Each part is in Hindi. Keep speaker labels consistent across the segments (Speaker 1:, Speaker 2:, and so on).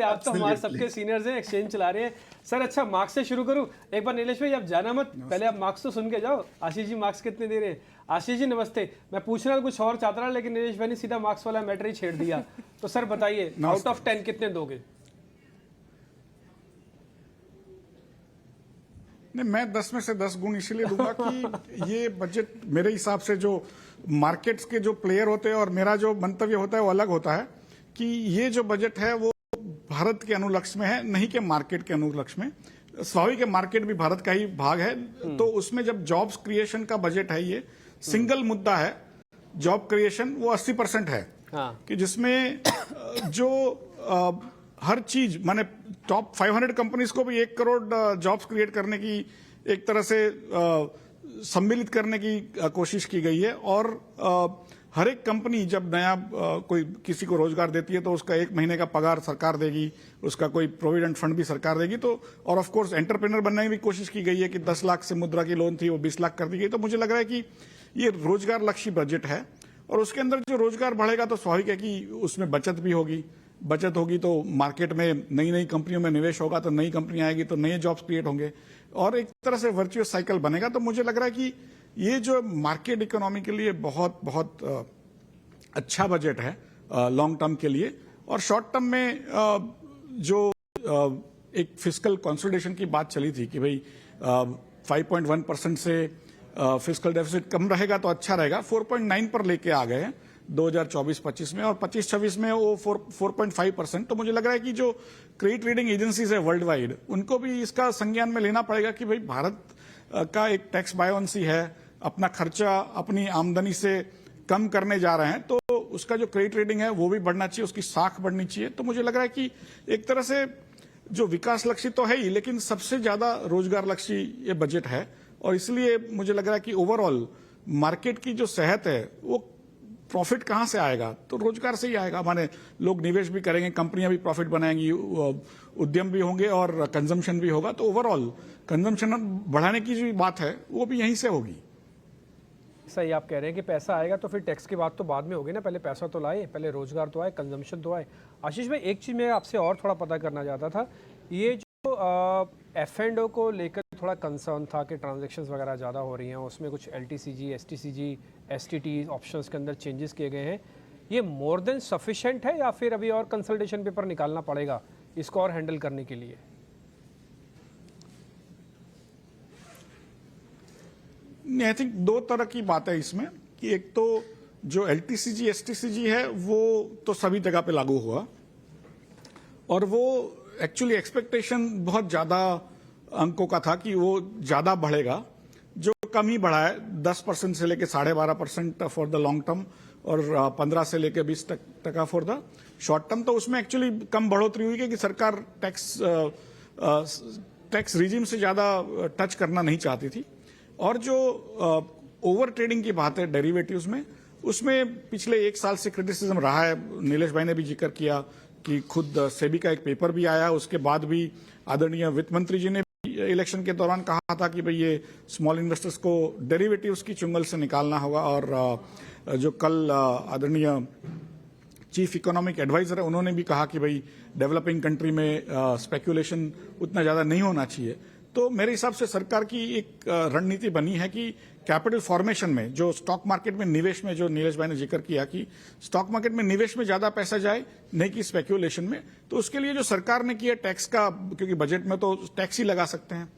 Speaker 1: आप तो हमारे सबके सीनियर्स हैं, एक्सचेंज चला रहे हैं सर। अच्छा, मार्क्स से शुरू करूं। एक बार नीलेश भाई आप जाना मत, पहले आप मार्क्स तो सुन के जाओ। आशीष जी मार्क्स कितने दे रहे हैं? आशीष जी नमस्ते। मैं पूछना कुछ और चाहता रहा, लेकिन नीलेश भाई ने सीधा मार्क्स वाला मैटर ही छेड़ दिया। तो सर बताइए, आउट ऑफ 10 कितने दोगे?
Speaker 2: नहीं, मैं 10 में से 10 गुण इसलिए दूंगा कि ये बजट मेरे हिसाब से जो मार्केट्स के जो प्लेयर होते हैं और मेरा जो मंतव्य होता है वो अलग होता है कि ये जो बजट है वो भारत के अनुलक्ष्य में है, नहीं कि मार्केट के अनुलक्ष्य में। स्वाभाविक है, मार्केट भी भारत का ही भाग है, तो उसमें जब जॉब्स क्रिएशन का बजट है, ये सिंगल मुद्दा है जॉब क्रिएशन, वो 80% है। हाँ। कि जिसमें जो हर चीज माने टॉप 500 कंपनीज को भी 1 करोड़ जॉब्स क्रिएट करने की एक तरह से सम्मिलित करने की कोशिश की गई है। और हर एक कंपनी जब नया कोई किसी को रोजगार देती है तो उसका 1 महीने का पगार सरकार देगी, उसका कोई प्रोविडेंट फंड भी सरकार देगी। तो और ऑफ कोर्स एंटरप्रेन्योर बनने की भी कोशिश की गई है कि 10 लाख से मुद्रा की लोन थी वो 20 लाख कर दी गई। तो मुझे लग रहा है कि ये रोजगार लक्ष्य बजट है और उसके अंदर जो रोजगार बढ़ेगा तो स्वाभाविक है कि उसमें बचत भी होगी। बचत होगी तो मार्केट में नई नई कंपनियों में निवेश होगा, तो नई कंपनी आएगी तो नए जॉब्स क्रिएट होंगे और एक तरह से वर्चुअस साइकिल बनेगा। तो मुझे लग रहा है कि ये जो मार्केट इकोनॉमी के लिए बहुत बहुत अच्छा बजट है लॉन्ग टर्म के लिए। और शॉर्ट टर्म में जो एक फिस्कल कंसोलिडेशन की बात चली थी कि भाई 5.1% से फिस्कल डेफिसिट कम रहेगा तो अच्छा रहेगा, 4.9 पर लेके आ गए हैं 2024-25 में और 25-26 में वो 4.5%। तो मुझे लग रहा है कि जो क्रेडिट रेटिंग एजेंसीज है वर्ल्ड वाइड, उनको भी इसका संज्ञान में लेना पड़ेगा कि भाई भारत का एक टैक्स बायोंसी है, अपना खर्चा अपनी आमदनी से कम करने जा रहे हैं, तो उसका जो क्रेडिट रेटिंग है वो भी बढ़ना चाहिए, उसकी साख बढ़नी चाहिए। तो मुझे लग रहा है कि एक तरह से जो विकास लक्ष्य तो है ही, लेकिन सबसे ज्यादा रोजगार लक्ष्य ये बजट है। और इसलिए मुझे लग रहा है कि ओवरऑल मार्केट की जो सेहत है, वो प्रॉफिट कहां से आएगा, तो रोजगार से ही आएगा। माने लोग निवेश भी करेंगे, कंपनियां भी प्रॉफिट बनाएंगी, उद्यम भी होंगे और कंजम्पशन भी होगा। तो ओवरऑल कंजम्पशन बढ़ाने की जो बात है वो भी यहीं से होगी।
Speaker 1: सही आप कह रहे हैं कि पैसा आएगा तो फिर टैक्स की बात तो बाद में होगी ना, पहले पैसा तो लाए, पहले रोजगार तो आए, कंजम्पशन तो आए। आशीष भाई, एक चीज़ मैं आपसे और थोड़ा पता करना चाहता था, ये जो F&O को लेकर थोड़ा कंसर्न था कि ट्रांजैक्शंस वगैरह ज़्यादा हो रही हैं, उसमें कुछ LTCG, STCG, STT ऑप्शंस के अंदर चेंजेस किए गए हैं, ये मोर देन सफिशेंट है या फिर अभी और कंसल्टेशन पेपर निकालना पड़ेगा इसको और हैंडल करने के लिए?
Speaker 2: आई थिंक 2 तरह की बात है इसमें कि एक तो जो LTCG, STCG है वो तो सभी जगह पे लागू हुआ और वो एक्चुअली एक्सपेक्टेशन बहुत ज्यादा अंकों का था कि वो ज्यादा बढ़ेगा, जो कम ही बढ़ा है। 10% से लेकर 12.5% फॉर द लॉन्ग टर्म और 15 से लेकर 20% फॉर द शॉर्ट टर्म। तो उसमें एक्चुअली कम बढ़ोतरी हुई कि सरकार टैक्स रिजीम से ज्यादा टच करना नहीं चाहती थी। और जो ओवर ट्रेडिंग की बात है डेरिवेटिव्स में, उसमें पिछले 1 साल से क्रिटिसिज्म रहा है। नीलेश भाई ने भी जिक्र किया कि खुद सेबी का एक पेपर भी आया, उसके बाद भी आदरणीय वित्त मंत्री जी ने इलेक्शन के दौरान कहा था कि भाई ये स्मॉल इन्वेस्टर्स को डेरिवेटिव्स की चुंगल से निकालना होगा। और जो कल आदरणीय चीफ इकोनॉमिक एडवाइजर है, उन्होंने भी कहा कि भाई डेवलपिंग कंट्री में स्पेक्यूलेशन उतना ज्यादा नहीं होना चाहिए। तो मेरे हिसाब से सरकार की एक रणनीति बनी है कि कैपिटल फॉर्मेशन में, जो स्टॉक मार्केट में निवेश में, जो नीलेश भाई ने जिक्र किया कि स्टॉक मार्केट में निवेश में ज्यादा पैसा जाए, नहीं कि स्पेक्यूलेशन में। तो उसके लिए जो सरकार ने किया टैक्स का, क्योंकि बजट में तो टैक्स ही लगा सकते हैं,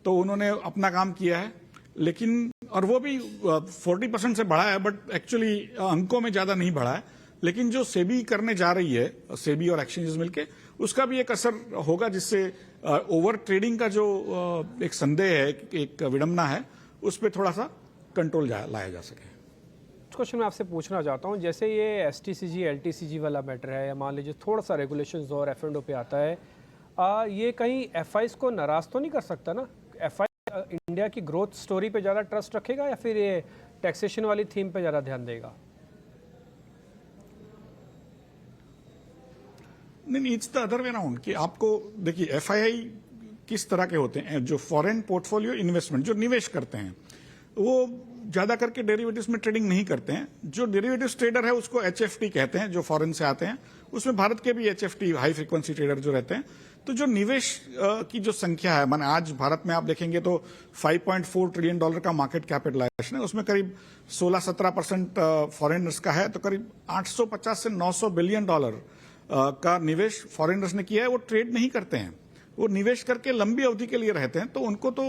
Speaker 2: तो उन्होंने अपना काम किया है। लेकिन और वो भी 40% से बढ़ा है, बट एक्चुअली अंकों में ज्यादा नहीं बढ़ा है। लेकिन जो सेबी करने जा रही है, सेबी और एक्सचेंजेस मिलके, उसका भी एक असर होगा, जिससे ओवर ट्रेडिंग का जो एक संदेह है, एक विडंबना है, उस पर थोड़ा सा कंट्रोल लाया जा सके।
Speaker 1: क्वेश्चन मैं आपसे पूछना चाहता हूं, जैसे ये STCG, LTCG वाला मैटर है, या मान लीजिए थोड़ा सा रेगुलेशंस और F&O पे आता है, ये कहीं FIs को नाराज तो नहीं कर सकता ना? FI इंडिया की ग्रोथ स्टोरी पे ज़्यादा ट्रस्ट रखेगा या फिर ये टैक्सेशन वाली थीम पे ज़्यादा ध्यान देगा?
Speaker 2: नहीं, it's the other way around कि आपको देखिए FII किस तरह के होते हैं, जो फॉरेन पोर्टफोलियो इन्वेस्टमेंट, जो निवेश करते हैं, वो ज्यादा करके डेरिवेटिव्स में ट्रेडिंग नहीं करते हैं। जो डेरिवेटिव्स ट्रेडर है उसको एचएफटी कहते हैं, जो फॉरेन से आते हैं। उसमें भारत के भी एचएफटी हाई फ्रीक्वेंसी ट्रेडर जो रहते हैं। तो जो निवेश की जो संख्या है, माने आज भारत में आप देखेंगे तो $5.4 ट्रिलियन का मार्केट कैपिटलाइजेशन है। उसमें करीब 16-17% फॉरेनर्स का है। तो करीब 850 से 900 बिलियन डॉलर का निवेश फॉरेनर्स ने किया है। वो ट्रेड नहीं करते हैं, वो निवेश करके लंबी अवधि के लिए रहते हैं। तो उनको तो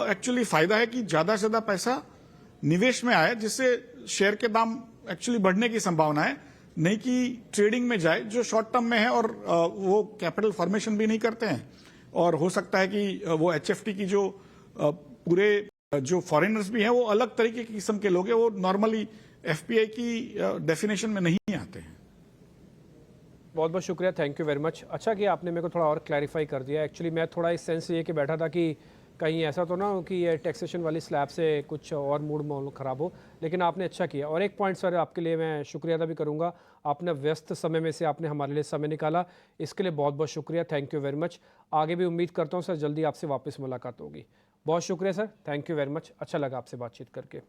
Speaker 2: एक्चुअली फायदा है कि ज्यादा से ज्यादा पैसा निवेश में आए, जिससे शेयर के दाम एक्चुअली बढ़ने की संभावना है, नहीं कि ट्रेडिंग में जाए जो शॉर्ट टर्म में है और वो कैपिटल फॉर्मेशन भी नहीं करते हैं। और हो सकता है कि वो एचएफटी की जो पूरे जो फॉरेनर्स भी हैं वो अलग तरीके की किस्म के लोग हैं, वो नॉर्मली एफपीआई की डेफिनेशन में नहीं आते हैं।
Speaker 1: बहुत बहुत शुक्रिया, थैंक यू वेरी मच। अच्छा कि आपने मेरे को थोड़ा और क्लैरिफाई कर दिया। एक्चुअली मैं थोड़ा इस सेंस ये कि बैठा था कि कहीं ऐसा तो ना हो कि ये टैक्सेशन वाली स्लैब से कुछ और मूड माहौल ख़राब हो, लेकिन आपने अच्छा किया। और एक पॉइंट सर आपके लिए मैं शुक्रिया अदा भी करूँगा, आपने व्यस्त समय में से आपने हमारे लिए समय निकाला, इसके लिए बहुत बहुत शुक्रिया, थैंक यू वेरी मच। आगे भी उम्मीद करता हूँ सर जल्दी आपसे वापस मुलाकात होगी। बहुत शुक्रिया sir, thank you very much, अच्छा लगा आपसे बातचीत करके।